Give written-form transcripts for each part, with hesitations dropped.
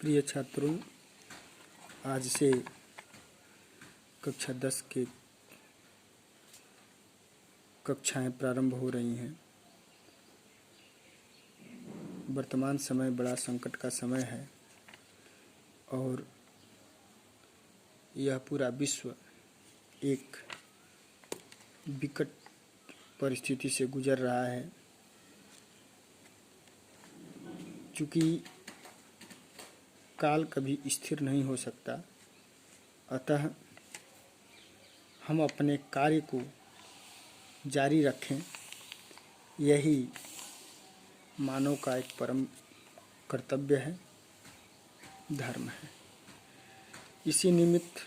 प्रिय छात्रों, आज से कक्षा 10 के कक्षाएं प्रारंभ हो रही हैं। वर्तमान समय बड़ा संकट का समय है और यह पूरा विश्व एक विकट परिस्थिति से गुजर रहा है। चूँकि काल कभी स्थिर नहीं हो सकता, अतः हम अपने कार्य को जारी रखें, यही मानव का एक परम कर्तव्य है, धर्म है। इसी निमित्त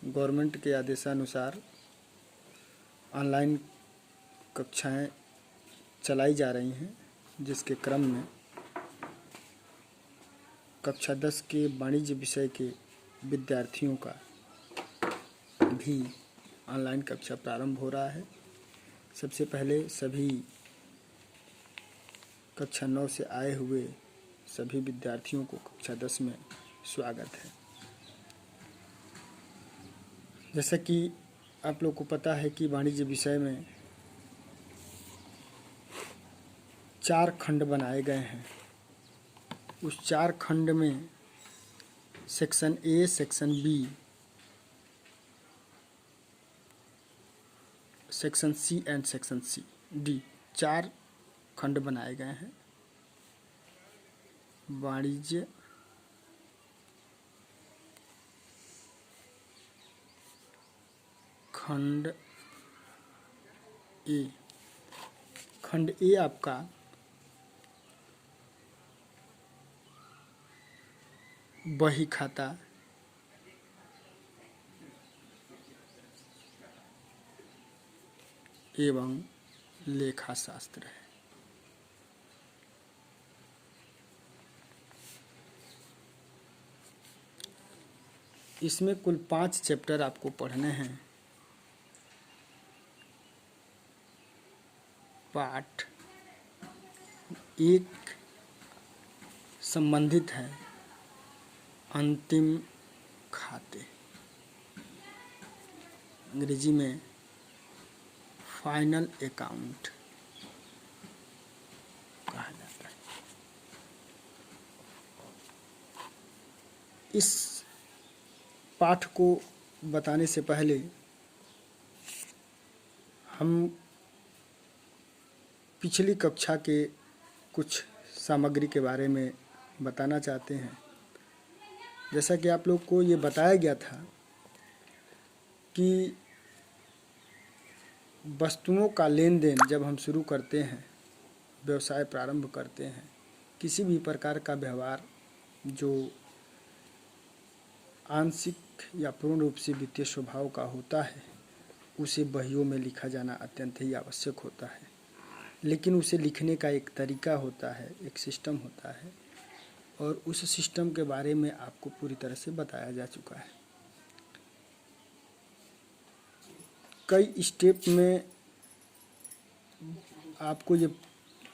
गवर्नमेंट के आदेशानुसार ऑनलाइन कक्षाएं चलाई जा रही हैं, जिसके क्रम में कक्षा 10 के वाणिज्य विषय के विद्यार्थियों का भी ऑनलाइन कक्षा प्रारंभ हो रहा है। सबसे पहले सभी कक्षा 9 से आए हुए सभी विद्यार्थियों को कक्षा 10 में स्वागत है। जैसा कि आप लोग को पता है कि वाणिज्य विषय में 4 खंड बनाए गए हैं। उस 4 खंड में section A, section B, section C and section D 4 खंड बनाए गए हैं। वाणिज्य, खंड ए। खंड ए आपका बही खाता, एवं लेखा शास्त्र है। इसमें कुल 5 चैप्टर आपको पढ़ने हैं। पाठ 1 संबंधित है अंतिम खाते, अंग्रेजी में फाइनल अकाउंट कहा जाता है। इस पाठ को बताने से पहले हम पिछली कक्षा के कुछ सामग्री के बारे में बताना चाहते हैं। जैसा कि आप लोग को ये बताया गया था कि वस्तुओं का लेन देन जब हम शुरू करते हैं, व्यवसाय प्रारंभ करते हैं, किसी भी प्रकार का व्यवहार जो आंशिक या पूर्ण रूप से वित्तीय स्वभाव का होता है, उसे बहियों में लिखा जाना अत्यंत ही आवश्यक होता है। लेकिन उसे लिखने का एक तरीका होता है, एक सिस्टम होता है, और उस सिस्टम के बारे में आपको पूरी तरह से बताया जा चुका है। कई स्टेप में आपको ये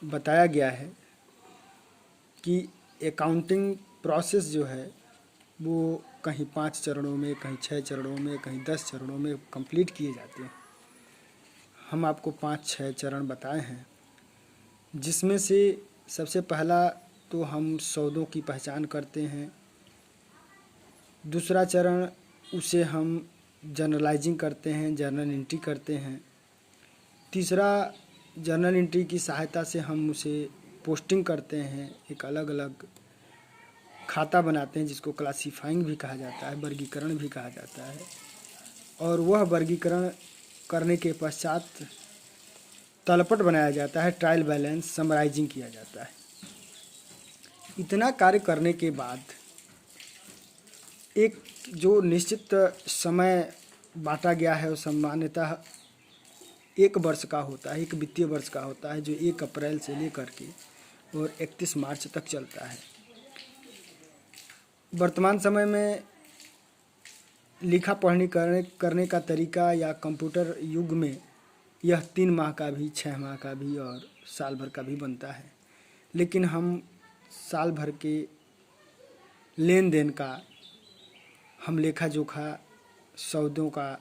बताया गया है कि अकाउंटिंग प्रोसेस जो है वो कहीं 5 चरणों में, कहीं 6 चरणों में, कहीं 10 चरणों में कंप्लीट किए जाते हैं। हम आपको 5-6 चरण बताए हैं, जिसमें से सबसे पहला तो हम सौदों की पहचान करते हैं। दूसरा चरण उसे हम जर्नलाइजिंग करते हैं, जर्नल एंट्री करते हैं। तीसरा जर्नल एंट्री की सहायता से हम उसे पोस्टिंग करते हैं, एक अलग अलग खाता बनाते हैं, जिसको क्लासीफाइंग भी कहा जाता है, वर्गीकरण भी कहा जाता है। और वह वर्गीकरण करने के पश्चात तलपट बनाया जाता है, ट्रायल बैलेंस, समराइजिंग किया जाता है। इतना कार्य करने के बाद एक जो निश्चित समय बांटा गया है, वो सामान्यतः 1 वर्ष का होता है, 1 वित्तीय वर्ष का होता है, जो 1 अप्रैल से लेकर के और 31 मार्च तक चलता है। वर्तमान समय में लिखा पढ़नी करने का तरीका या कंप्यूटर युग में यह 3 माह का भी, 6 माह का भी और साल भर का भी बनता है। लेकिन हम साल भर के लेन देन का हम लेखा जोखा, सौदों का,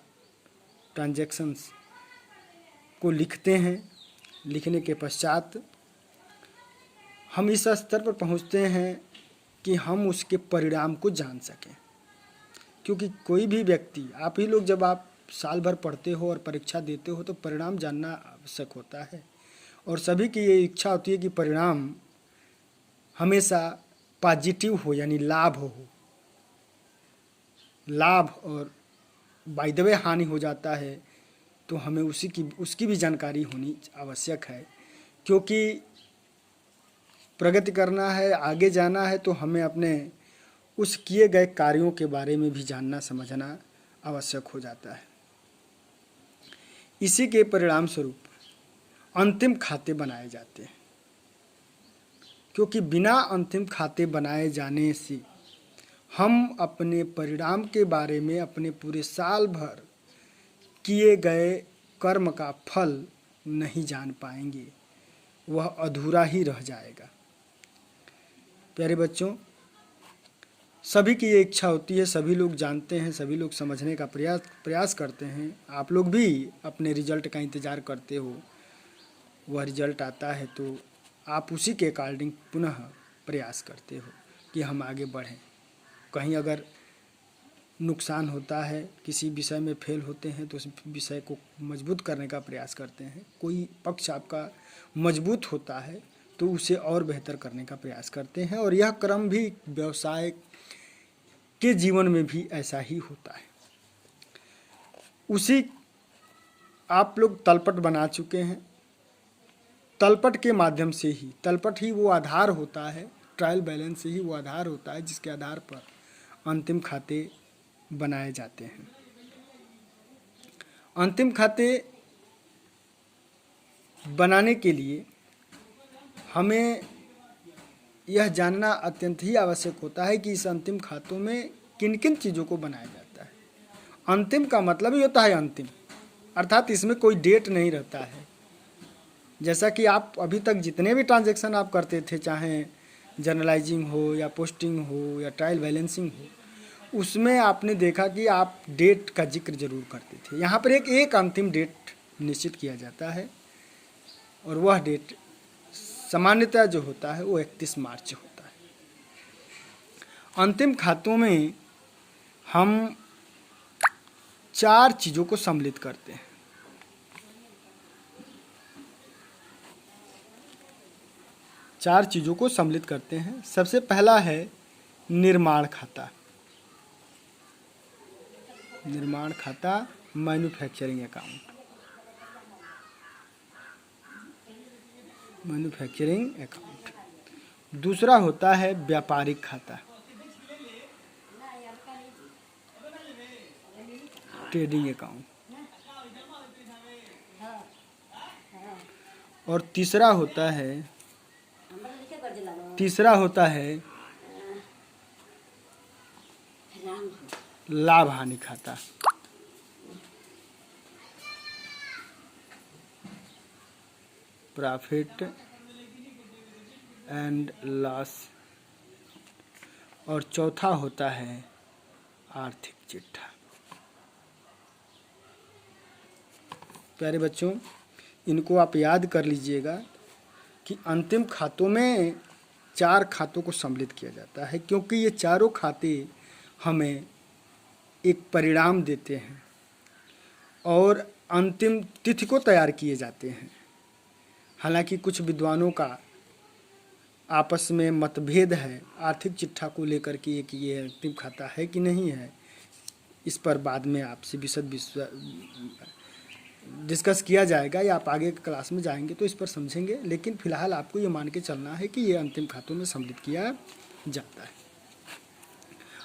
ट्रांजैक्शंस को लिखते हैं। लिखने के पश्चात हम इस स्तर पर पहुंचते हैं कि हम उसके परिणाम को जान सकें। क्योंकि कोई भी व्यक्ति, आप ही लोग जब आप साल भर पढ़ते हो और परीक्षा देते हो तो परिणाम जानना आवश्यक होता है, और सभी की ये इच्छा होती है कि परिणाम हमेशा पॉजिटिव हो, यानी लाभ हो। लाभ और बाय द वे हानि हो जाता है तो हमें उसकी भी जानकारी होनी आवश्यक है। क्योंकि प्रगति करना है, आगे जाना है, तो हमें अपने उस किए गए कार्यों के बारे में भी जानना समझना आवश्यक हो जाता है। इसी के परिणाम स्वरूप अंतिम खाते बनाए जाते हैं। क्योंकि बिना अंतिम खाते बनाए जाने से हम अपने परिणाम के बारे में, अपने पूरे साल भर किए गए कर्म का फल नहीं जान पाएंगे, वह अधूरा ही रह जाएगा। प्यारे बच्चों, सभी की ये इच्छा होती है, सभी लोग जानते हैं, सभी लोग समझने का प्रयास करते हैं। आप लोग भी अपने रिजल्ट का इंतज़ार करते हो, वह रिजल्ट आता है तो आप उसी के अकॉर्डिंग पुनः प्रयास करते हो कि हम आगे बढ़ें। कहीं अगर नुकसान होता है, किसी विषय में फेल होते हैं तो उस विषय को मजबूत करने का प्रयास करते हैं। कोई पक्ष आपका मजबूत होता है तो उसे और बेहतर करने का प्रयास करते हैं, और यह क्रम भी व्यवसाय के जीवन में भी ऐसा ही होता है। उसी आप लोग तलपट बना चुके हैं। तलपट के माध्यम से ही, तलपट ही वो आधार होता है, ट्रायल बैलेंस ही वो आधार होता है जिसके आधार पर अंतिम खाते बनाए जाते हैं। अंतिम खाते बनाने के लिए हमें यह जानना अत्यंत ही आवश्यक होता है कि इस अंतिम खातों में किन किन चीज़ों को बनाया जाता है। अंतिम का मतलब ही होता है अंतिम, अर्थात इसमें कोई डेट नहीं रहता है। जैसा कि आप अभी तक जितने भी ट्रांजैक्शन आप करते थे, चाहे जर्नलाइजिंग हो या पोस्टिंग हो या ट्रायल बैलेंसिंग हो, उसमें आपने देखा कि आप डेट का जिक्र जरूर करते थे। यहाँ पर एक अंतिम डेट निश्चित किया जाता है, और वह डेट सामान्यतः जो होता है वो 31 मार्च होता है। अंतिम खातों में हम 4 चीज़ों को सम्मिलित करते हैं। चार चीज़ों को सम्मिलित करते हैं। सबसे पहला है निर्माण खाता। निर्माण खाता, मैन्युफैक्चरिंग अकाउंट। Manufacturing account. दूसरा होता है व्यापारिक खाता, ट्रेडिंग अकाउंट। और तीसरा होता है लाभ हानि खाता। Profit and loss. और चौथा होता है आर्थिक चिट्ठा। प्यारे बच्चों, इनको आप याद कर लीजिएगा कि अंतिम खातों में 4 खातों को सम्मिलित किया जाता है, क्योंकि ये चारों खाते हमें एक परिणाम देते हैं और अंतिम तिथि को तैयार किए जाते हैं। हालांकि कुछ विद्वानों का आपस में मतभेद है आर्थिक चिट्ठा को लेकर कि ये अंतिम खाता है कि नहीं है। इस पर बाद में आपसे विशद डिस्कस किया जाएगा, या आप आगे क्लास में जाएंगे तो इस पर समझेंगे। लेकिन फिलहाल आपको ये मान के चलना है कि ये अंतिम खातों में सम्मिलित किया जाता है।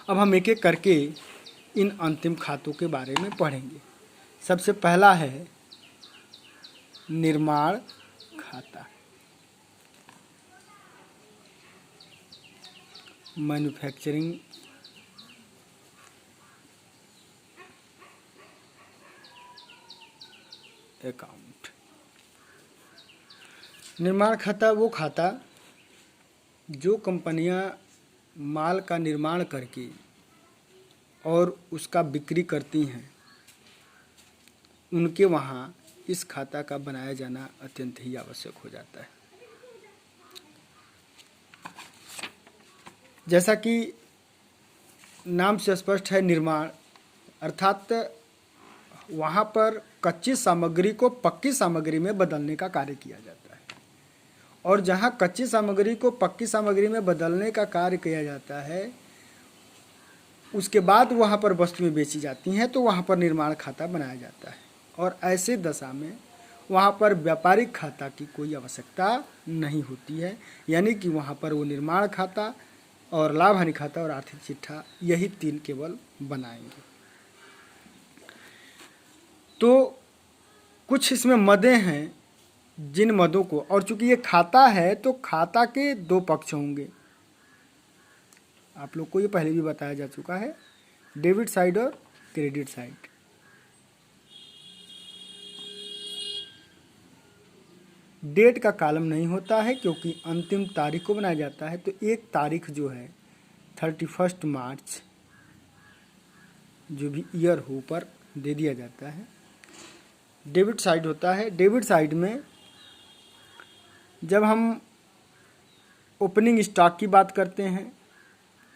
अब हम एक एक करके इन अंतिम खातों के बारे में पढ़ेंगे। सबसे पहला है निर्माण खाता, मैन्युफैक्चरिंग अकाउंट। निर्माण खाता वो खाता जो कंपनियां माल का निर्माण करके और उसका बिक्री करती हैं, उनके वहाँ इस खाता का बनाया जाना अत्यंत ही आवश्यक हो जाता है। जैसा कि नाम से स्पष्ट है, निर्माण, अर्थात वहाँ पर कच्ची सामग्री को पक्की सामग्री में बदलने का कार्य किया जाता है। और जहाँ कच्ची सामग्री को पक्की सामग्री में बदलने का कार्य किया जाता है, उसके बाद वहाँ पर वस्तुएं बेची जाती हैं, तो वहाँ पर निर्माण खाता बनाया जाता है। और ऐसे दशा में वहाँ पर व्यापारिक खाता की कोई आवश्यकता नहीं होती है, यानी कि वहाँ पर वो निर्माण खाता और लाभ हानि खाता और आर्थिक चिट्ठा, यही तीन केवल बनाएंगे। तो कुछ इसमें मदें हैं, जिन मदों को, और चूंकि ये खाता है तो खाता के दो पक्ष होंगे। आप लोग को ये पहले भी बताया जा चुका है, डेबिट साइड और क्रेडिट साइड। डेट का कॉलम नहीं होता है क्योंकि अंतिम तारीख को बनाया जाता है, तो एक तारीख जो है 31 मार्च जो भी ईयर हो पर दे दिया जाता है। डेबिट साइड होता है। डेबिट साइड में जब हम ओपनिंग स्टॉक की बात करते हैं,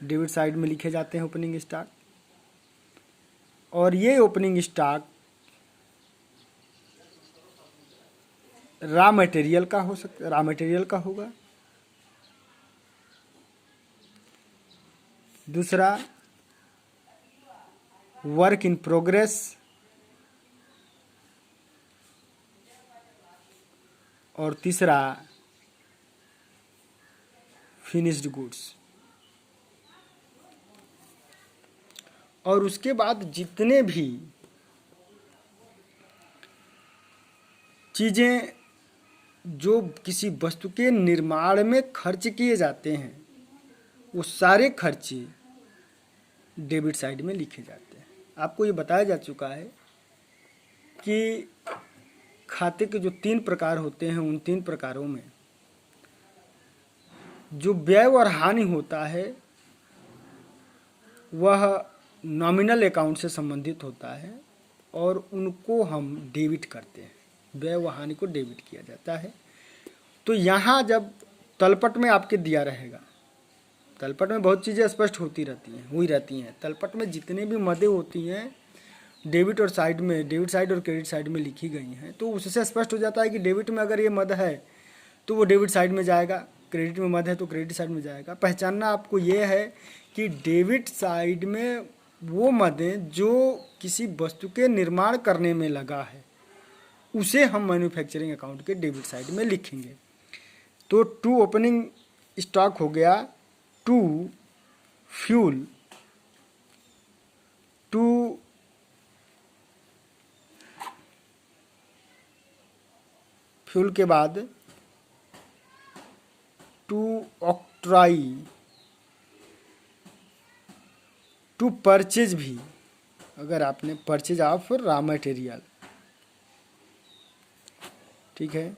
डेबिट साइड में लिखे जाते हैं ओपनिंग स्टॉक, और ये ओपनिंग स्टॉक रॉ मटेरियल का होगा। दूसरा वर्क इन प्रोग्रेस, और तीसरा फिनिश्ड गुड्स। और उसके बाद जितने भी चीज़ें जो किसी वस्तु के निर्माण में खर्च किए जाते हैं, वो सारे खर्चे डेबिट साइड में लिखे जाते हैं। आपको ये बताया जा चुका है कि खाते के जो 3 प्रकार होते हैं, उन 3 प्रकारों में जो व्यय और हानि होता है वह नॉमिनल अकाउंट से संबंधित होता है, और उनको हम डेबिट करते हैं। व्यय व हानि को डेबिट किया जाता है। तो यहाँ जब तलपट में आपके दिया रहेगा, तलपट में बहुत चीज़ें स्पष्ट हुई रहती हैं। तलपट में जितने भी मदें होती हैं डेबिट और साइड में, डेबिट साइड और क्रेडिट साइड में लिखी गई हैं, तो उससे स्पष्ट हो जाता है कि डेबिट में अगर ये मद है तो वो डेबिट साइड में जाएगा, क्रेडिट में मद है तो क्रेडिट साइड में जाएगा। पहचानना आपको ये है कि डेबिट साइड में वो मदें जो किसी वस्तु के निर्माण करने में लगा है, उसे हम मैन्युफैक्चरिंग अकाउंट के डेबिट साइड में लिखेंगे। तो टू ओपनिंग स्टॉक हो गया, टू फ्यूल, टू फ्यूल के बाद टू ऑक्ट्राई, टू परचेज भी, अगर आपने परचेज ऑफ रॉ मटेरियल, ठीक है,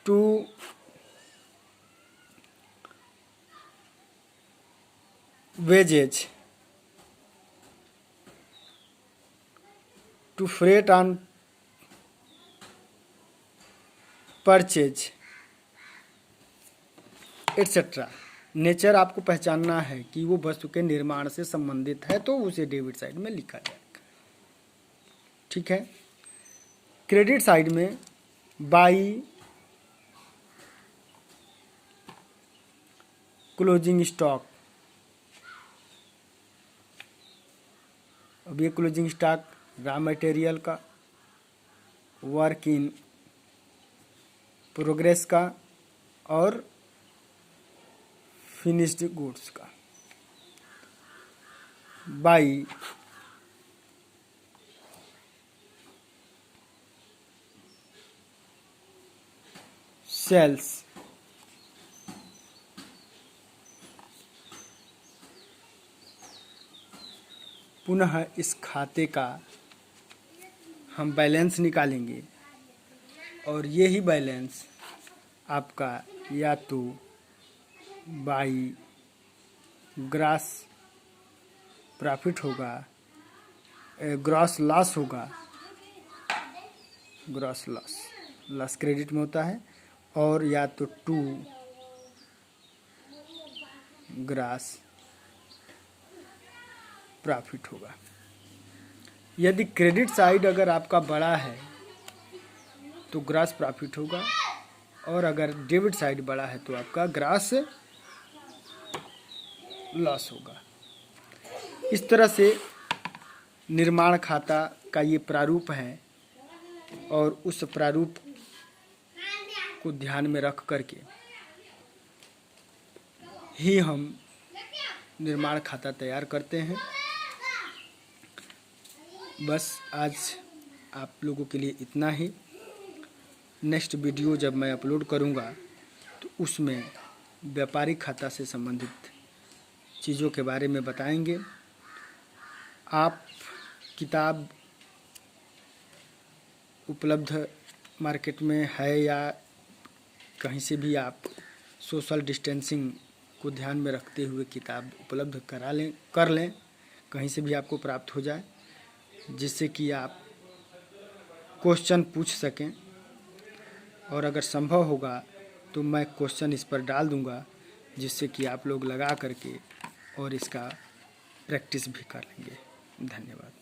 to wages, to freight on purchase, etcetera. Nature आपको पहचानना है कि वो वस्तु के निर्माण से संबंधित है, तो उसे डेबिट साइड में लिखा जाएगा। ठीक है। क्रेडिट साइड में बाई, क्लोजिंग स्टॉक, अब ये क्लोजिंग स्टॉक रॉ मटेरियल का, वर्क इन प्रोग्रेस का और फिनिश्ड गुड्स का। बाई सेल्स, पुनः इस खाते का हम बैलेंस निकालेंगे, और ये ही बैलेंस आपका या तो बाई ग्रास प्रॉफिट होगा, ग्रॉस लॉस होगा, ग्रॉस लॉस क्रेडिट में होता है, और या तो टू ग्रास प्रॉफिट होगा। यदि क्रेडिट साइड अगर आपका बड़ा है तो ग्रास प्रॉफिट होगा, और अगर डेबिट साइड बड़ा है तो आपका ग्रास लॉस होगा। इस तरह से निर्माण खाता का ये प्रारूप है, और उस प्रारूप को ध्यान में रख करके ही हम निर्माण खाता तैयार करते हैं। बस आज आप लोगों के लिए इतना ही। नेक्स्ट वीडियो जब मैं अपलोड करूंगा तो उसमें व्यापारिक खाता से संबंधित चीज़ों के बारे में बताएंगे। आप किताब उपलब्ध मार्केट में है या कहीं से भी आप सोशल डिस्टेंसिंग को ध्यान में रखते हुए किताब उपलब्ध कर लें, कहीं से भी आपको प्राप्त हो जाए, जिससे कि आप क्वेश्चन पूछ सकें, और अगर संभव होगा तो मैं क्वेश्चन इस पर डाल दूंगा, जिससे कि आप लोग लगा करके और इसका प्रैक्टिस भी कर लेंगे। धन्यवाद।